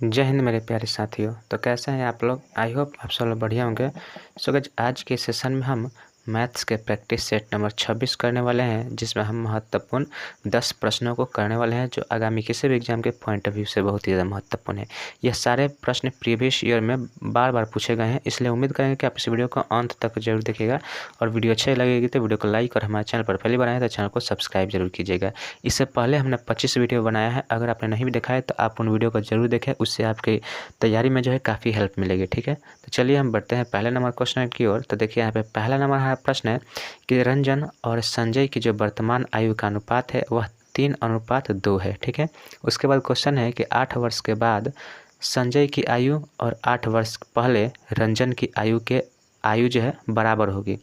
जय हिंद मेरे प्यारे साथियों। तो कैसे हैं आप लोग? आई होप आप सब लोग बढ़िया होंगे। सो गाइस, आज के सेशन में हम मैथ्स के प्रैक्टिस सेट नंबर 26 करने वाले हैं, जिसमें हम महत्वपूर्ण 10 प्रश्नों को करने वाले हैं जो आगामी किसी भी एग्जाम के पॉइंट ऑफ व्यू से बहुत ही ज़्यादा महत्वपूर्ण है। यह सारे प्रश्न प्रीवियस ईयर में बार बार पूछे गए हैं, इसलिए उम्मीद करेंगे कि आप इस वीडियो को अंत तक जरूर देखिएगा। और वीडियो अच्छी लगेगी तो वीडियो को लाइक और हमारे चैनल पर पहली बार आए तो चैनल को सब्सक्राइब जरूर कीजिएगा। इससे पहले हमने 25 वीडियो बनाया है, अगर आपने नहीं भी देखा है तो आप उन वीडियो को जरूर देखें, उससे आपकी तैयारी में जो है काफ़ी हेल्प मिलेगी। ठीक है, तो चलिए हम बढ़ते हैं पहले नंबर क्वेश्चन की ओर। तो देखिए यहाँ पे पहला नंबर हमारा प्रश्न है कि रंजन और संजय की जो वर्तमान आयु का अनुपात है वह 3:2 है। ठीक है, उसके बाद क्वेश्चन है कि 8 वर्ष के बाद संजय की आयु और 8 वर्ष पहले रंजन की आयु जो है बराबर होगी।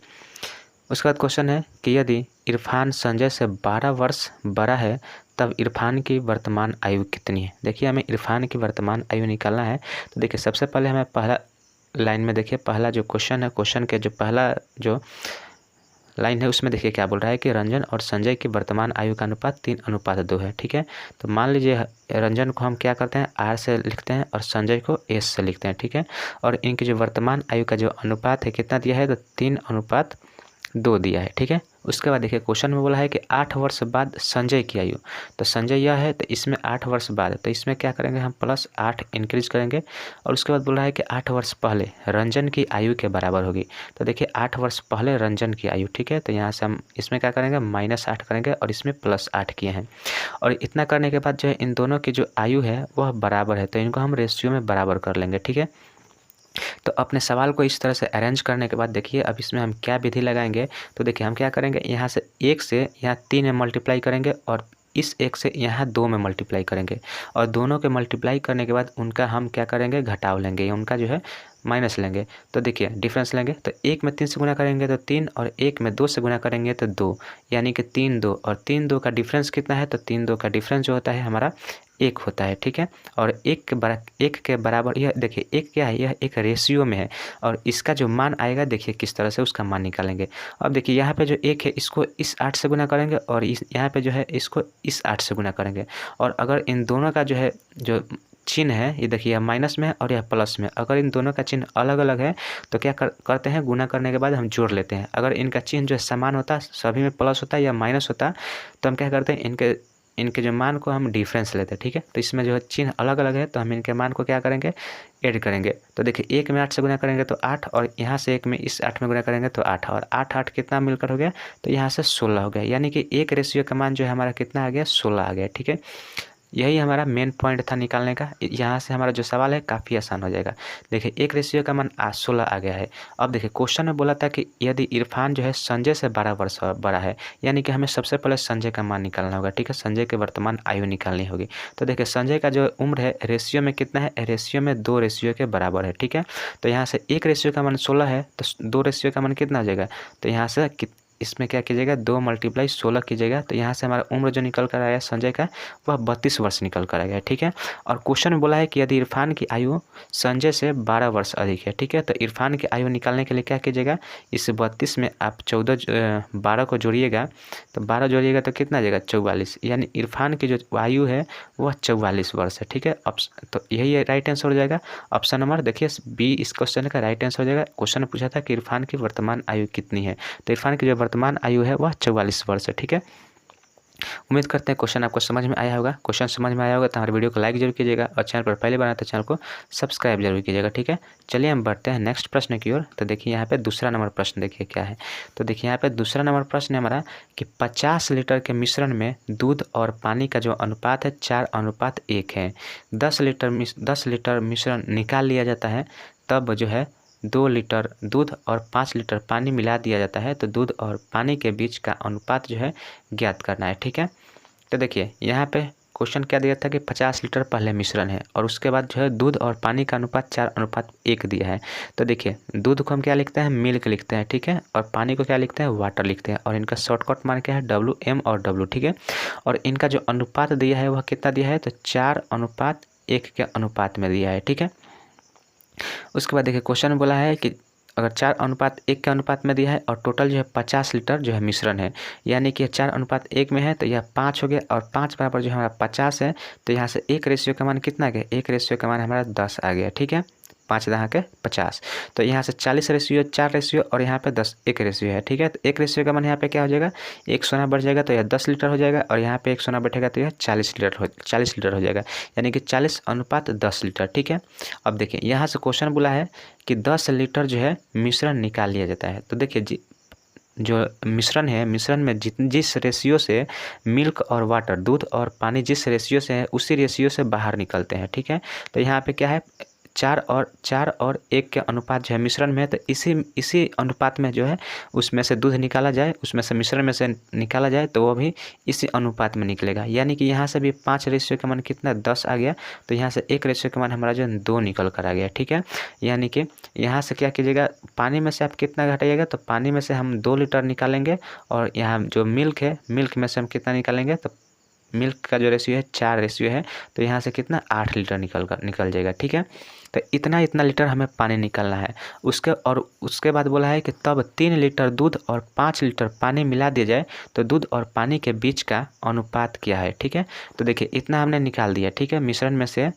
उसके बाद क्वेश्चन है कि यदि इरफान संजय से 12 वर्ष बड़ा है तब इरफान की वर्तमान आयु कितनी है। देखिए हमें इरफान की वर्तमान आयु निकालना है। तो देखिए सबसे पहले हमें पहला लाइन में देखिए पहला जो क्वेश्चन है, क्वेश्चन के जो पहला जो लाइन है उसमें देखिए क्या बोल रहा है कि रंजन और संजय की वर्तमान आयु का अनुपात 3:2 है। ठीक है, तो मान लीजिए रंजन को हम क्या करते हैं आर से लिखते हैं और संजय को एस से लिखते हैं। ठीक है, और इनकी जो वर्तमान आयु का जो अनुपात है कितना दिया है, तो 3:2 दिया है। ठीक है, उसके बाद देखिए क्वेश्चन में बोला है कि 8 वर्ष बाद संजय की आयु, तो संजय यह है तो इसमें 8 वर्ष बाद, तो इसमें क्या करेंगे हम +8 इंक्रीज करेंगे। और उसके बाद बोला है कि 8 वर्ष पहले रंजन की आयु के बराबर होगी। तो देखिए 8 वर्ष पहले रंजन की आयु, ठीक है, तो यहाँ से हम इसमें क्या करेंगे -8 करेंगे और इसमें +8 किए हैं। और इतना करने के बाद जो है इन दोनों की जो आयु है वह बराबर है, तो इनको हम रेशियो में बराबर कर लेंगे। ठीक है, तो अपने सवाल को इस तरह से अरेंज करने के बाद देखिए अब इसमें हम क्या विधि लगाएंगे। तो देखिए हम क्या करेंगे, यहाँ से 1 से यहाँ 3 में मल्टीप्लाई करेंगे और इस 1 से यहाँ 2 में मल्टीप्लाई करेंगे और दोनों के मल्टीप्लाई करने के बाद उनका हम क्या करेंगे, घटाव लेंगे, उनका जो है माइनस लेंगे। तो देखिए डिफरेंस लेंगे, तो 1 में 3 से गुना करेंगे तो 3 और 1 में 2 से गुना करेंगे तो 2, यानी कि 3 2 और 3 2 का डिफरेंस कितना है, तो 3 2 का डिफरेंस जो होता है हमारा 1 होता है। ठीक है, और 1 के बराबर यह देखिए 1 क्या है, यह एक रेशियो में है और इसका जो मान आएगा देखिए किस तरह से उसका मान निकालेंगे। अब देखिए यहाँ पे जो 1 है इसको इस 8 से गुना करेंगे और इस यहाँ पे जो है इसको इस 8 से गुना करेंगे। और अगर इन दोनों का जो है जो चिन्ह है ये देखिए यह माइनस में है और यह प्लस में, अगर इन दोनों का चिन्ह अलग अलग है तो क्या करते हैं, गुना करने के बाद हम जोड़ लेते हैं। अगर इनका चिन्ह जो है समान होता, सभी में प्लस होता या माइनस होता, तो हम क्या करते हैं इनके जो मान को हम डिफरेंस लेते हैं। ठीक है, तो इसमें जो है चिन्ह अलग अलग है तो हम इनके मान को क्या करेंगे, ऐड करेंगे। तो देखिए 1 में 8 से गुना करेंगे तो 8 और यहाँ से 1 में इस 8 में गुना करेंगे तो 8 और 8 8 कितना मिलकर हो गया, तो यहाँ से 16 हो गया, यानी कि एक रेशियो का मान जो है हमारा कितना आ गया, 16 आ गया। ठीक है, यही हमारा मेन पॉइंट था निकालने का। यहाँ से हमारा जो सवाल है काफ़ी आसान हो जाएगा। देखिए एक रेशियो का मान 16 आ गया है। अब देखिए क्वेश्चन में बोला था कि यदि इरफान जो है संजय से 12 वर्ष बड़ा है, यानी कि हमें सबसे पहले संजय का मान निकालना होगा। ठीक है, संजय के वर्तमान आयु निकालनी होगी। तो देखिए संजय का जो उम्र है रेशियो में कितना है, रेशियो में 2 रेशियो के बराबर है। ठीक है, तो यहाँ से 1 रेशियो का मान 16 है तो 2 रेशियो का मान कितना आ जाएगा, तो यहाँ से इसमें क्या कीजिएगा, 2 × 16 कीजिएगा, तो यहाँ से हमारा उम्र जो निकल कर आया संजय का वह 32 वर्ष निकल कर आएगा। ठीक है, और क्वेश्चन में बोला है कि यदि इरफान की आयु संजय से 12 वर्ष अधिक है। ठीक है, तो इरफान की आयु निकालने के लिए क्या कीजिएगा, इस 32 में आप 12 को जोड़िएगा, तो 12 जोड़िएगा तो कितना आ जाएगा, 44, यानी इरफान की जो आयु है वह 44 वर्ष है। ठीक है, तो यही राइट आंसर हो जाएगा। ऑप्शन नंबर देखिए बी इस क्वेश्चन का राइट आंसर हो जाएगा। क्वेश्चन में पूछा था कि इरफान की वर्तमान आयु कितनी है, तो इरफान की जो वर्तमान आयु है वह 44 वर्ष है। ठीक है, उम्मीद करते हैं क्वेश्चन आपको समझ में आया होगा। क्वेश्चन समझ में आया होगा तो हमारे वीडियो को लाइक जरूर कीजिएगा और चैनल पर पहले बनाए तो चैनल को सब्सक्राइब जरूर कीजिएगा। ठीक है, चलिए हम बढ़ते हैं नेक्स्ट प्रश्न की ओर। तो देखिए यहाँ पे दूसरा नंबर प्रश्न देखिए क्या है। तो देखिए यहाँ पे दूसरा नंबर प्रश्न है हमारा कि 50 लीटर के मिश्रण में दूध और पानी का जो अनुपात है 4:1 है। 10 लीटर मिश्रण निकाल लिया जाता है, तब जो है 2 लीटर दूध और 5 लीटर पानी मिला दिया जाता है, तो दूध और पानी के बीच का अनुपात जो है ज्ञात करना है। ठीक है, तो देखिए यहाँ पे क्वेश्चन क्या दिया था कि 50 लीटर पहले मिश्रण है और उसके बाद जो है दूध और पानी का अनुपात 4:1 दिया है। तो देखिए दूध को हम क्या लिखते हैं, मिल्क लिखते हैं। ठीक है, और पानी को क्या लिखते हैं, वाटर लिखते हैं, और इनका शॉर्टकट मान क्या है, WM और W। ठीक है, और इनका जो अनुपात दिया है वह कितना दिया है, तो 4:1 के अनुपात में दिया है। ठीक है, उसके बाद देखिए क्वेश्चन में बोला है कि अगर 4:1 के अनुपात में दिया है और टोटल जो है 50 लीटर जो है मिश्रण है, यानी कि 4:1 में है तो यह 5 हो गया और 5 बराबर जो हमारा 50 है, तो यहाँ से एक रेशियो का मान कितना आ गया, एक रेशियो का मान हमारा 10 आ गया। ठीक है, 5 दहा के 50, तो यहाँ से 40 रेशियो 4 रेशियो और यहाँ पे 10 एक रेशियो है। ठीक है, तो एक रेशियो का मान यहाँ पे क्या हो जाएगा, एक सोना बढ़ जाएगा तो यह 10 लीटर हो जाएगा और यहाँ पे एक सोना बैठेगा तो यह 40 लीटर हो जाएगा, यानी कि 40:10 लीटर। ठीक है, अब देखिए यहाँ से क्वेश्चन बोला है कि 10 लीटर जो है मिश्रण निकाल लिया जाता है। तो देखिए जो मिश्रण है, मिश्रण में जिस रेशियो से मिल्क और वाटर, दूध और पानी जिस रेशियो से है उसी रेशियो से बाहर निकलते हैं। ठीक है, तो यहाँ पे क्या है, 4 और 1 के अनुपात जो है मिश्रण में है, तो इसी अनुपात में जो है उसमें से दूध निकाला जाए, उसमें से मिश्रण में से निकाला जाए तो वो भी इसी अनुपात में निकलेगा। यानी कि यहाँ से भी 5 रेशियो का मान कितना 10 आ गया, तो यहाँ से 1 रेशियो का मान हमारा जो है 2 निकल कर आ गया। ठीक है, यानी कि यहाँ से क्या कीजिएगा, पानी में से आप कितना घटाइएगा, तो पानी में से हम 2 लीटर निकालेंगे और यहाँ जो मिल्क है, मिल्क में से हम कितना निकालेंगे, तो मिल्क का जो रेशियो है 4 रेशियो है, तो यहाँ से कितना 8 लीटर निकल जाएगा। ठीक है, तो इतना लीटर हमें पानी निकालना है। उसके बाद बोला है कि तब 3 लीटर दूध और 5 लीटर पानी मिला दिया जाए तो दूध और पानी के बीच का अनुपात क्या है। ठीक है, तो देखिए इतना हमने निकाल दिया। ठीक है, मिश्रण में से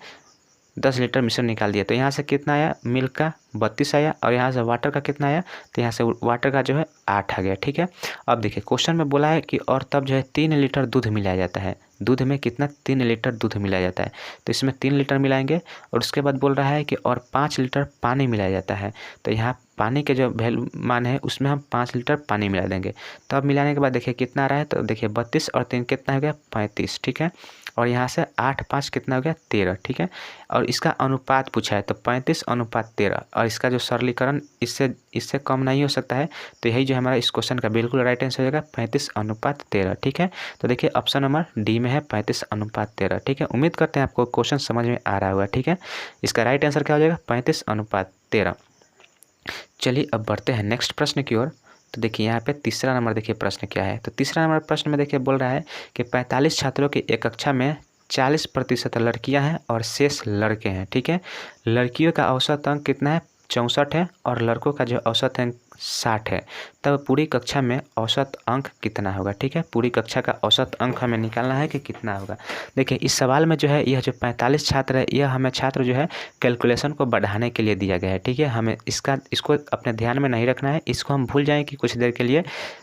10 लीटर मिश्रण निकाल दिया, तो यहाँ से कितना आया, मिल्क का 32 आया और यहाँ से वाटर का कितना आया, तो यहाँ से वाटर का जो है 8 आ गया। ठीक है, अब देखिए क्वेश्चन में बोला है कि और तब जो है 3 लीटर दूध मिलाया जाता है। दूध में कितना, 3 लीटर दूध मिलाया जाता है, तो इसमें 3 लीटर मिलाएंगे और उसके बाद बोल रहा है कि और 5 लीटर पानी मिलाया जाता है, तो यहाँ पानी के जो वैल्यू मान है उसमें हम 5 लीटर पानी मिला देंगे। तो अब मिलाने के बाद देखिए कितना आ रहा है, तो देखिए 32 और 3 कितना हो गया, 35। ठीक है, और यहाँ से 8 5 कितना हो गया, 13। ठीक है, और इसका अनुपात पूछा है तो 35:13, और इसका जो सरलीकरण इससे कम नहीं हो सकता है, तो यही जो हमारा इस क्वेश्चन का बिल्कुल राइट आंसर हो जाएगा 35:13। ठीक है, तो देखिए ऑप्शन नंबर डी में है 35:13। ठीक है, उम्मीद करते हैं आपको क्वेश्चन समझ में आ रहा होगा। ठीक है, इसका राइट आंसर क्या हो जाएगा, 35:13। चलिए अब बढ़ते हैं नेक्स्ट प्रश्न की ओर। तो देखिए यहाँ पे तीसरा नंबर देखिए प्रश्न क्या है, तो तीसरा नंबर प्रश्न में देखिए बोल रहा है कि 45 छात्रों की एक कक्षा में 40% लड़कियां हैं और शेष लड़के हैं। ठीक है, लड़कियों का औसत अंक कितना है, 64 है और लड़कों का जो औसत अंक 60 है, तब पूरी कक्षा में औसत अंक कितना होगा। ठीक है, पूरी कक्षा का औसत अंक हमें निकालना है कि कितना होगा। देखिए इस सवाल में जो है यह जो 45 छात्र है, यह हमें छात्र जो है कैलकुलेशन को बढ़ाने के लिए दिया गया है। ठीक है, हमें इसको अपने ध्यान में नहीं रखना है, इसको हम भूल जाएं कि कुछ देर के लिए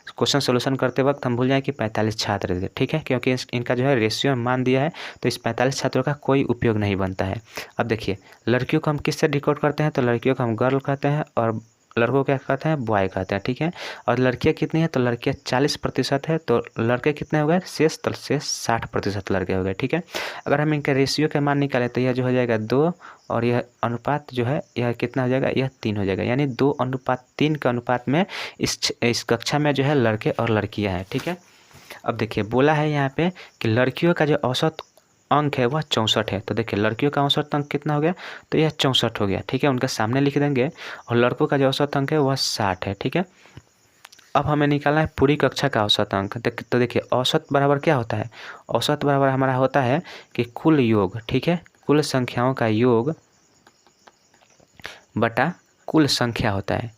क्वेश्चन सोल्यूशन करते वक्त हम भूल जाएं कि 45 छात्र थे। ठीक है, क्योंकि इनका जो है रेशियो मान दिया है, तो इस 45 छात्रों का कोई उपयोग नहीं बनता है। अब देखिए लड़कियों को हम किससे डिकोड करते हैं, तो लड़कियों को हम गर्ल कहते हैं और लड़कों क्या कहते हैं, बॉय कहते हैं। ठीक है, और लड़कियां कितनी है, तो लड़कियां 40% है, तो लड़के कितने हो गए, शेष 60% लड़के हो गए। ठीक है, अगर हम इनके रेशियो के मान निकालें तो यह जो हो जाएगा 2 और यह अनुपात जो है यह कितना हो जाएगा, यह 3 हो जाएगा, यानी 2:3 के अनुपात में इस कक्षा में जो है लड़के और लड़कियाँ हैं। ठीक है, अब देखिए बोला है यहाँ पे कि लड़कियों का जो औसत अंक है वह 64 है, तो देखिए लड़कियों का औसत अंक कितना हो गया, तो यह 64 हो गया। ठीक है, उनके सामने लिख देंगे, और लड़कों का जो औसत अंक है वह 60 है। ठीक है, अब हमें निकालना है पूरी कक्षा का औसत अंक। तो देखिए औसत बराबर क्या होता है, औसत बराबर हमारा होता है कि कुल योग। ठीक है, कुल संख्याओं का योग बटा कुल संख्या होता है,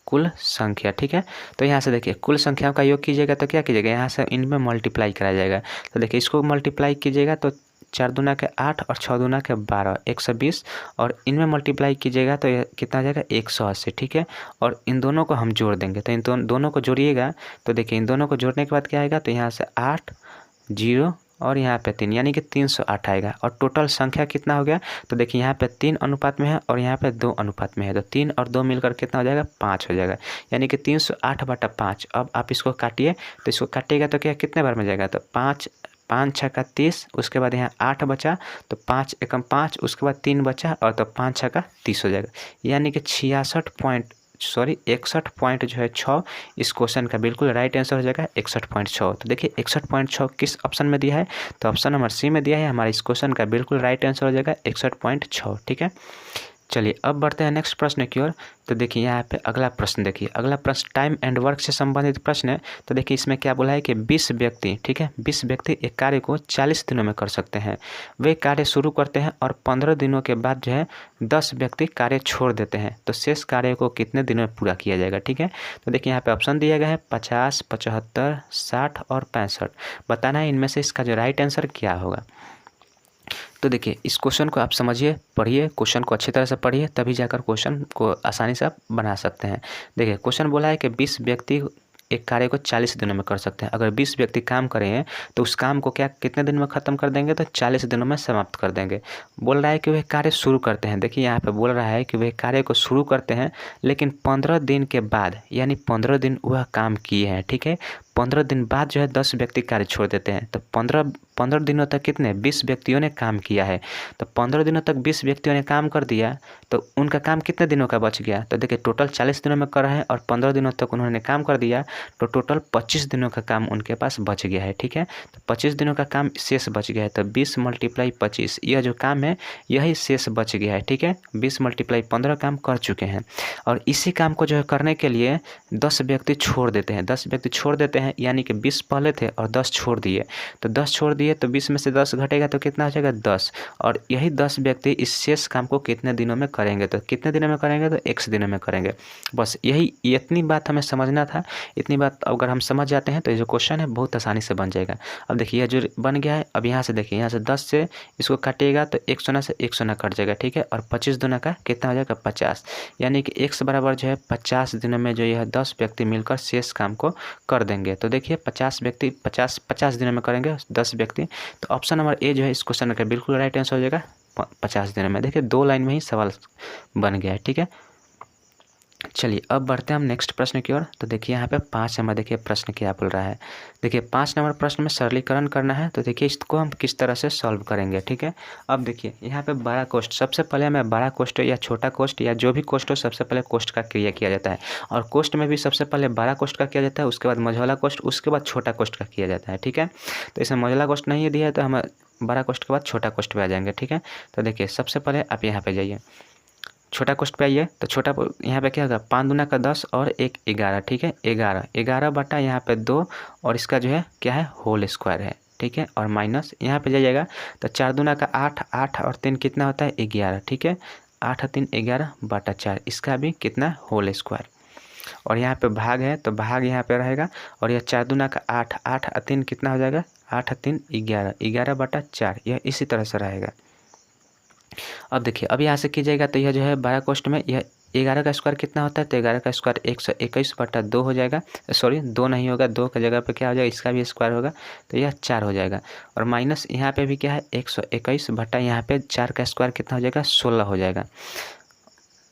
कुल संख्या। ठीक है, तो यहाँ से देखिए कुल संख्याओं का योग कीजिएगा तो क्या कीजिएगा, यहाँ से इनमें मल्टीप्लाई कराया जाएगा। तो देखिए इसको मल्टीप्लाई कीजिएगा तो 4 दूना के 8 और 6 दूना के 12, 120, और इनमें मल्टीप्लाई कीजिएगा तो यह कितना आ जाएगा, 180। ठीक है, और इन दोनों को हम जोड़ देंगे, तो इन दोनों को जोड़िएगा तो देखिए इन दोनों को जोड़ने के बाद क्या आएगा, तो यहाँ से 8 0 और यहाँ पे 3, यानी कि 308 आएगा। और टोटल संख्या कितना हो गया, तो देखिए यहाँ पे 3 अनुपात में है और यहाँ पे 2 अनुपात में है, तो 3 और 2 मिलकर कितना हो जाएगा, 5 हो जाएगा, यानी कि 308/5। अब आप इसको काटिए, तो इसको काटिएगा तो क्या कितने बार में जाएगा, तो 5 5 6 का 30, उसके बाद यहाँ 8 बचा, तो 5 एकम 5, उसके बाद 3 बचा और तो 5 6 का 30 हो जाएगा, यानी कि 61 पॉइंट जो है 6 इस क्वेश्चन का बिल्कुल राइट आंसर हो जाएगा 61.6। तो देखिए 61.6 किस ऑप्शन में दिया है, तो ऑप्शन नंबर सी में दिया है, हमारे इस क्वेश्चन का बिल्कुल राइट आंसर हो जाएगा 61.6। ठीक है, चलिए अब बढ़ते हैं नेक्स्ट प्रश्न की ओर। तो देखिए यहाँ पे अगला प्रश्न, देखिए अगला प्रश्न टाइम एंड वर्क से संबंधित प्रश्न है। तो देखिए इसमें क्या बोला है कि 20 व्यक्ति, ठीक है, 20 व्यक्ति एक कार्य को 40 दिनों में कर सकते हैं। वे कार्य शुरू करते हैं और 15 दिनों के बाद जो है 10 व्यक्ति कार्य छोड़ देते हैं। तो शेष कार्य को कितने दिनों में पूरा किया जाएगा, ठीक है। तो देखिए यहाँ पे ऑप्शन दिया गया है 50, 75, 60 और 65। बताना है इनमें से इसका जो राइट आंसर क्या होगा। तो देखिए इस क्वेश्चन को आप समझिए, पढ़िए, क्वेश्चन को अच्छी तरह से पढ़िए, तभी जाकर क्वेश्चन को आसानी से आप बना सकते हैं। देखिए क्वेश्चन बोला है कि 20 व्यक्ति एक कार्य को 40 दिनों में कर सकते हैं। अगर 20 व्यक्ति काम करें तो उस काम को क्या कितने दिन में ख़त्म कर देंगे, तो 40 दिनों में समाप्त कर देंगे। बोल रहा है कि वे कार्य शुरू करते हैं। देखिए यहाँ पे बोल रहा है कि वे कार्य को शुरू करते हैं, लेकिन 15 दिन के बाद, यानी 15 दिन वह काम किए हैं, ठीक है। 15 दिन बाद जो है 10 व्यक्ति कार्य छोड़ देते हैं। तो 15 दिनों तक कितने 20 व्यक्तियों ने काम किया है। तो 15 दिनों तक 20 व्यक्तियों ने काम कर दिया, तो उनका काम कितने दिनों का बच गया। तो देखिए टोटल 40 दिनों में कर रहे हैं और 15 दिनों तक उन्होंने काम कर दिया, तो टोटल 25 दिनों का काम उनके पास बच गया है, ठीक है। तो 25 दिनों का काम शेष बच गया है। तो 20 × 25, यह जो काम है यही शेष बच गया है, ठीक है। 20 × 15 काम कर चुके हैं और इसी काम को जो है करने के लिए 10 व्यक्ति छोड़ देते हैं। 10 व्यक्ति छोड़ देते हैं, यानी कि 20 पहले थे और 10 छोड़ दिए। तो 10 छोड़ दिए तो 20 में से 10 घटेगा तो कितना हो जाएगा 10। और यही 10 व्यक्ति इस शेष काम को कितने दिनों में करेंगे, तो कितने दिनों में करेंगे, तो x दिनों में करेंगे। बस यही इतनी बात हमें समझना था। इतनी बात अगर हम समझ जाते हैं तो ये जो क्वेश्चन है बहुत आसानी से बन जाएगा। अब देखिए यह जो बन गया है, अब यहाँ से देखिए यहाँ से 10 से इसको काटिएगा तो 1 शून्य से 1 शून्य कट जाएगा, ठीक है। और 25 दुना का कितना हो जाएगा 50, यानी कि x बराबर जो है 50 दिनों में जो यह 10 व्यक्ति मिलकर शेष काम को कर देंगे। तो देखिए 50 व्यक्ति 50 दिनों में करेंगे 10 व्यक्ति। तो ऑप्शन नंबर ए जो है इस क्वेश्चन का बिल्कुल राइट आंसर हो जाएगा 50 दिनों में। देखिए 2 लाइन में ही सवाल बन गया है, ठीक है। चलिए अब बढ़ते हैं हम नेक्स्ट प्रश्न की ओर। तो देखिए यहाँ पे 5 नंबर, देखिए प्रश्न क्या बोल रहा है। देखिए 5 नंबर प्रश्न में सरलीकरण करना है। तो देखिए इसको हम किस तरह से सॉल्व करेंगे, ठीक है। अब देखिए यहाँ पे बड़ा कोष्ठ, सबसे पहले हमें बड़ा कोष्ठ या छोटा कोष्ठ या जो भी कोष्ठ हो, सबसे पहले कोष्ठ का क्रिया किया जाता है। और कोष्ठ में भी सबसे पहले बड़ा कोष्ठ का किया जाता है, उसके बाद मझौला कोष्ठ, उसके बाद छोटा कोष्ठ का किया जाता है, ठीक है। तो इसमें मझौला कोष्ठ नहीं दिया है तो हम बड़ा कोष्ठ के बाद छोटा कोष्ठ पे आ जाएंगे, ठीक है। तो देखिए सबसे पहले आप यहाँ पे जाइए, छोटा कोष्ठ पे आइए। तो छोटा यहाँ पे क्या होगा 5 दूना का 10 और 1 11, ठीक है। 11 बटा यहाँ पे 2 और इसका जो है क्या है होल स्क्वायर है, ठीक है। और माइनस यहाँ पे जाइएगा तो 4 दूना का 8, 8 और 3 कितना होता है 11, ठीक है। 8 और 3 11 बटा 4, इसका भी कितना होल स्क्वायर। और यहाँ पे भाग है तो भाग यहाँ पे रहेगा। और यह 4 दूना का 8, 8 और 3 कितना हो जाएगा 8 और 3 11, 11 बटा 4, यह इसी तरह से रहेगा। अब देखिए अब यहाँ से कीजिएगा तो यह जो है बड़ा कोष्ठ में यह 11 का स्क्वायर कितना होता है, तो 11 का स्क्वायर 121 बटा 2 हो जाएगा। सॉरी 2 नहीं होगा, 2 की जगह पे क्या हो जाएगा, इसका भी स्क्वायर होगा तो यह 4 हो जाएगा। और माइनस यहाँ पे भी क्या है 121 बटा यहाँ पे 4 का स्क्वायर कितना हो जाएगा 16 हो जाएगा।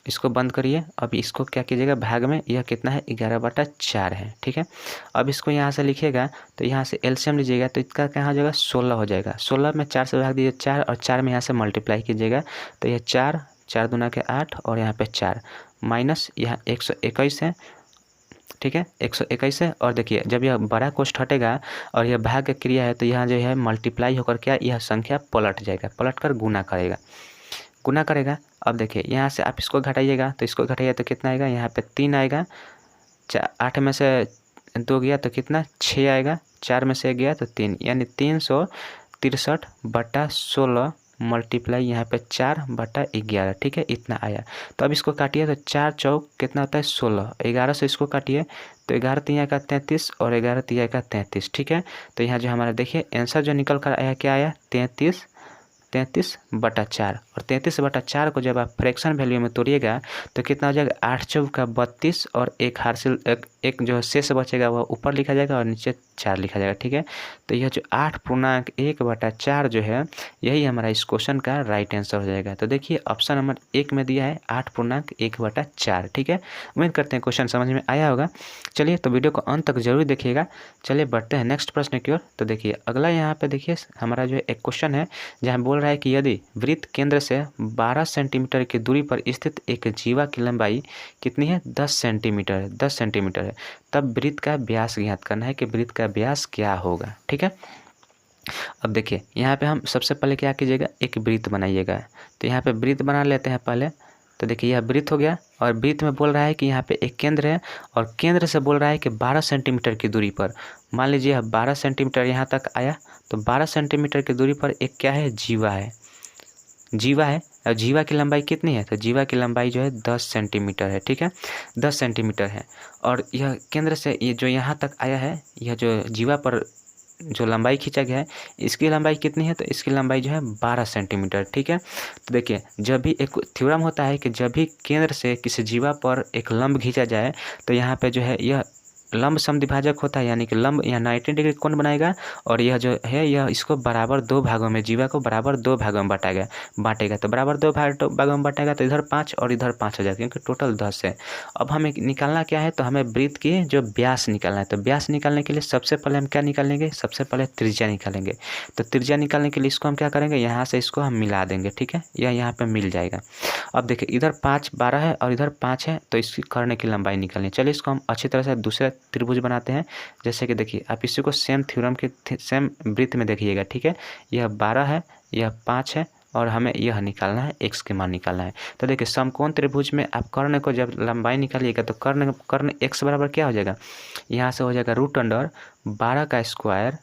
इसको बंद करिए। अब इसको क्या कीजिएगा भाग में, यह कितना है 11 बटा 4 है, ठीक है। अब इसको यहाँ से लिखिएगा तो यहाँ से एलसीएम लीजिएगा तो इसका क्या हो जाएगा 16 हो जाएगा। 16 में 4 से भाग दीजिए 4 और 4 में यहाँ से मल्टीप्लाई कीजिएगा तो यह 4, 4 दूना के 8 और यहाँ पे 4 माइनस यहाँ 121 है, ठीक है। 121 है। और देखिए जब यह बड़ा कोष्ठ हटेगा और यह भाग की क्रिया है तो यहाँ जो है मल्टीप्लाई होकर क्या यह संख्या पलट जाएगा, पलट कर गुना करेगा। अब देखिए यहाँ से आप इसको घटाइएगा तो इसको घटाइए तो कितना आएगा, यहाँ पे 3 आएगा। 8 में से 2 गया तो कितना 6 आएगा, 4 में से 1 गया तो 3, यानी 363 बटा 16 मल्टीप्लाई यहाँ पे 4 बटा 11, ठीक है, इतना आया। तो अब इसको काटिए तो 4 चौक कितना होता है 16, 11 से इसको काटिए तो 11 तिया का 33 और 11 तिया का 33, ठीक है। तो यहाँ जो हमारा देखिए आंसर जो निकल कर आया क्या आया 33 बटा 4। और 33 बटा 4 को जब आप फ्रैक्शन वैल्यू में तोड़िएगा तो कितना हो जाएगा 8 चौका 32 और एक हासिल एक जो शेष बचेगा वह ऊपर लिखा जाएगा और नीचे 4 लिखा जाएगा, ठीक है। तो यह जो 8.1 बटा 4 जो है यही हमारा इस क्वेश्चन का राइट आंसर हो जाएगा। तो देखिए ऑप्शन नंबर 1 में दिया है 8.1 बटा 4, ठीक है। उम्मीद करते हैं क्वेश्चन समझ में आया होगा। चलिए तो वीडियो को अंत तक जरूर देखिएगा। चलिए बढ़ते हैं नेक्स्ट प्रश्न की ओर। तो देखिए अगला यहाँ पे देखिए हमारा जो एक क्वेश्चन है जहाँ बोल रहा है कि यदि वृत्त केंद्र से 12 सेंटीमीटर की दूरी पर स्थित एक जीवा की लंबाई कितनी है 10 सेंटीमीटर है, तब वृत्त का व्यास ज्ञात करना है कि वृत्त का व्यास क्या होगा, ठीक है। अब देखिए यहाँ पे हम सबसे पहले क्या कीजिएगा एक वृत्त बनाइएगा। तो यहाँ पे वृत्त बना लेते हैं पहले। तो देखिए यह वृत्त हो गया, और वृत्त में बोल रहा है कि यहाँ पे एक केंद्र है, और केंद्र से बोल रहा है कि 12 सेंटीमीटर की दूरी पर, मान लीजिए 12 सेंटीमीटर यहाँ तक आया, तो 12 सेंटीमीटर की दूरी पर एक क्या है, जीवा है, जीवा है। और जीवा की लंबाई कितनी है, तो जीवा की लंबाई जो है 10 सेंटीमीटर है, ठीक है, 10 सेंटीमीटर है। और यह केंद्र से ये जो यहाँ तक आया है, यह जो जीवा पर जो लंबाई खींचा गया है, इसकी लंबाई कितनी है, तो इसकी लंबाई जो है 12 सेंटीमीटर, ठीक है। तो देखिए जब भी एक थ्योरम होता है कि जब भी केंद्र से किसी जीवा पर एक लंब खींचा जाए, तो यहाँ पे जो है यह लंब समद्विभाजक होता है, यानी कि लंब यहाँ 90 डिग्री कोण बनाएगा, और यह जो है यह इसको बराबर 2 भागों में, जीवा को बराबर 2 भागों में बांटेगा। तो बराबर 2 भागों में बांटेगा, तो इधर 5 और इधर 5 हो जाएगा, क्योंकि टोटल 10 है। अब हमें निकालना क्या है, तो हमें वृत्त की जो व्यास निकालना है। तो व्यास निकालने के लिए सबसे पहले हम क्या निकालेंगे, सबसे पहले त्रिज्या निकालेंगे। तो त्रिज्या निकालने के लिए इसको हम क्या करेंगे, यहाँ से इसको हम मिला देंगे, ठीक है, यह यहाँ पर मिल जाएगा। अब देखिए इधर 5 12 है और इधर 5 है, तो इसकी कर्ण की लंबाई निकालनी है। चलिए इसको हम अच्छी तरह से दूसरा त्रिभुज बनाते हैं। जैसे कि देखिए आप इसी को सेम थ्योरम के सेम वृत्त में देखिएगा, ठीक है, यह 12 है, यह 5 है, और हमें यह निकालना है, x के मान निकालना है। तो देखिए समकोण त्रिभुज में आप कर्ण को जब लंबाई निकालिएगा, तो कर्ण x बराबर क्या हो जाएगा, यहाँ से हो जाएगा √12 का स्क्वायर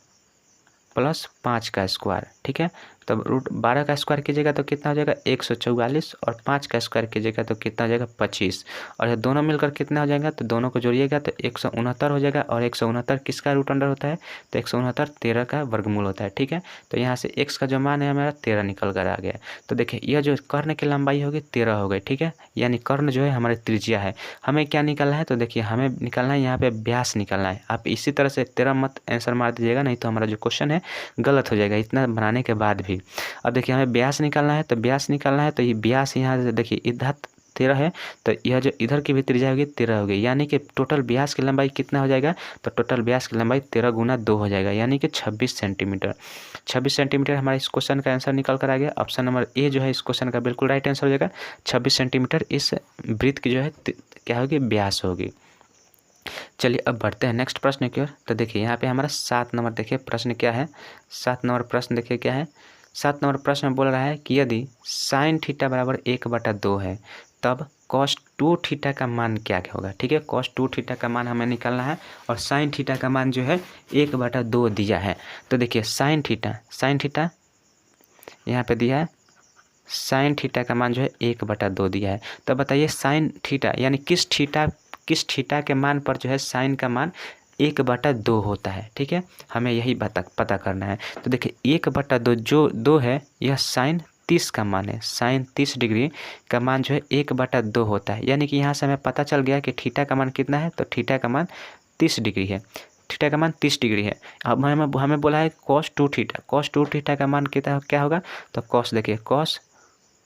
प्लस 5 का स्क्वायर, ठीक है। तब √12 का स्क्वायर कीजिएगा तो कितना हो जाएगा 144, और 5 का स्क्वायर कीजिएगा तो कितना हो जाएगा 25, और ये दोनों मिलकर कितना हो जाएगा, तो दोनों को जोड़िएगा तो 169 हो जाएगा। और 169 किसका रूट अंडर होता है, तो 169 13 का वर्गमूल होता है, ठीक है। तो यहाँ से x का जो मान है हमारा 13 निकल कर आ गया। तो देखिए यह जो कर्ण की लंबाई होगी 13 हो गई, ठीक है, यानी कर्ण जो है हमारी त्रिज्या है। हमें क्या निकालना है, तो देखिए हमें निकालना है यहाँ पे व्यास निकालना है। आप इसी तरह से 13 मत आंसर मार दीजिएगा, नहीं तो हमारा जो क्वेश्चन है गलत हो जाएगा इतना बनाने के बाद भी। अब देखिए हमें व्यास निकालना है, तो व्यास निकालना है, तो ये व्यास यहाँ से देखिए इधर 13 है, तो यह जो इधर की भी त्रिज्या होगी 13 होगी, यानी कि टोटल व्यास की लंबाई कितना हो जाएगा, तो टोटल व्यास की लंबाई 13 गुना 2 हो जाएगा, यानी कि 26 सेंटीमीटर। 26 सेंटीमीटर हमारा इस क्वेश्चन का आंसर निकल कर आ गया। ऑप्शन नंबर ए जो है इस क्वेश्चन का बिल्कुल राइट आंसर हो जाएगा। 26 सेंटीमीटर इस वृत्त की जो है क्या होगी, व्यास होगी। चलिए अब बढ़ते हैं नेक्स्ट प्रश्न की ओर। तो देखिए यहाँ पे हमारा 7 नंबर देखिए प्रश्न क्या है, 7 नंबर प्रश्न देखिए क्या है। 7 नंबर प्रश्न में बोल रहा है कि यदि साइन थीटा बराबर 1/2 है, तब कॉस 2 थीटा का मान क्या होगा, ठीक है। कॉस 2 थीटा का मान हमें निकालना है, और साइन थीटा का मान जो है 1/2 दिया है। तो देखिए साइन थीटा यहाँ पे दिया है, साइन थीटा का मान जो है 1/2 दिया है। तो बताइए साइन थीटा यानी किस थीटा के मान पर जो है साइन का मान 1/2 होता है, ठीक है, हमें यही पता करना है। तो देखिए 1/2 जो 2 है यह साइन 30 का मान है, साइन 30 डिग्री का मान जो है 1/2 होता है, यानी कि यहाँ से हमें पता चल गया कि थीटा का मान कितना है, तो थीटा का मान 30 डिग्री है, थीटा का मान 30 डिग्री है। अब हमें बोला है cos 2 थीटा का मान क्या होगा, तो cos देखिए cos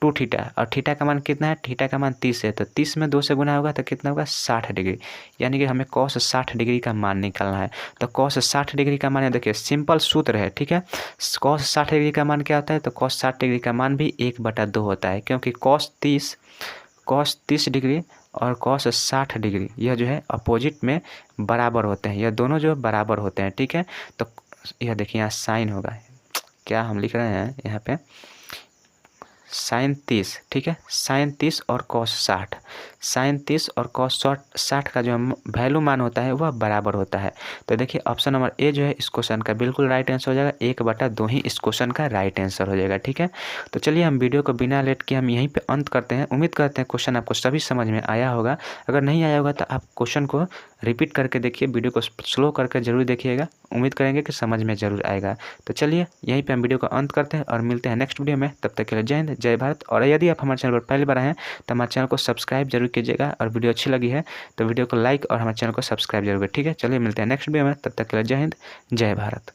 2 थीटा, और थीटा का मान कितना है, थीटा का मान 30 है, तो 30 में 2 से गुना होगा तो कितना होगा 60 डिग्री, यानी कि हमें cos 60 डिग्री का मान निकालना है। तो cos 60 डिग्री का मान देखिए सिंपल सूत्र है, ठीक है। cos 60 डिग्री का मान क्या होता है, तो cos 60 डिग्री का मान भी 1/2 होता है, क्योंकि cos 30 डिग्री और cos 60 डिग्री यह जो है अपोजिट में बराबर होते हैं, यह दोनों जो बराबर होते हैं, ठीक है। तो यह देखिए यहाँ साइन होगा, क्या हम लिख रहे हैं यहाँ पे साइन 30, ठीक है, साइन 30 और cos 60, साइन 30 और cos 60 का जो वैल्यू मान होता है वह बराबर होता है। तो देखिए ऑप्शन नंबर ए जो है इस क्वेश्चन का बिल्कुल राइट आंसर हो जाएगा, 1/2 ही इस क्वेश्चन का राइट आंसर हो जाएगा, ठीक है। तो चलिए हम वीडियो को बिना लेट के हम यहीं पे अंत करते हैं। उम्मीद करते हैं क्वेश्चन आपको सभी समझ में आया होगा। अगर नहीं आया होगा तो आप क्वेश्चन को रिपीट करके देखिए, वीडियो को स्लो करके जरूर देखिएगा, उम्मीद करेंगे कि समझ में जरूर आएगा। तो चलिए यहीं पे हम वीडियो को अंत करते हैं और मिलते हैं नेक्स्ट वीडियो में। तब तक के लिए जय हिंद, जय भारत। और यदि आप हमारे चैनल पर पहली बार आए हैं तो हमारे चैनल को सब्सक्राइब जरूर कीजिएगा, और वीडियो अच्छी लगी है तो वीडियो को लाइक और हमारे चैनल को सब्सक्राइब जरूर। ठीक है, चलिए मिलते हैं नेक्स्ट वीडियो में, तब तक के लिए जय हिंद, जय भारत।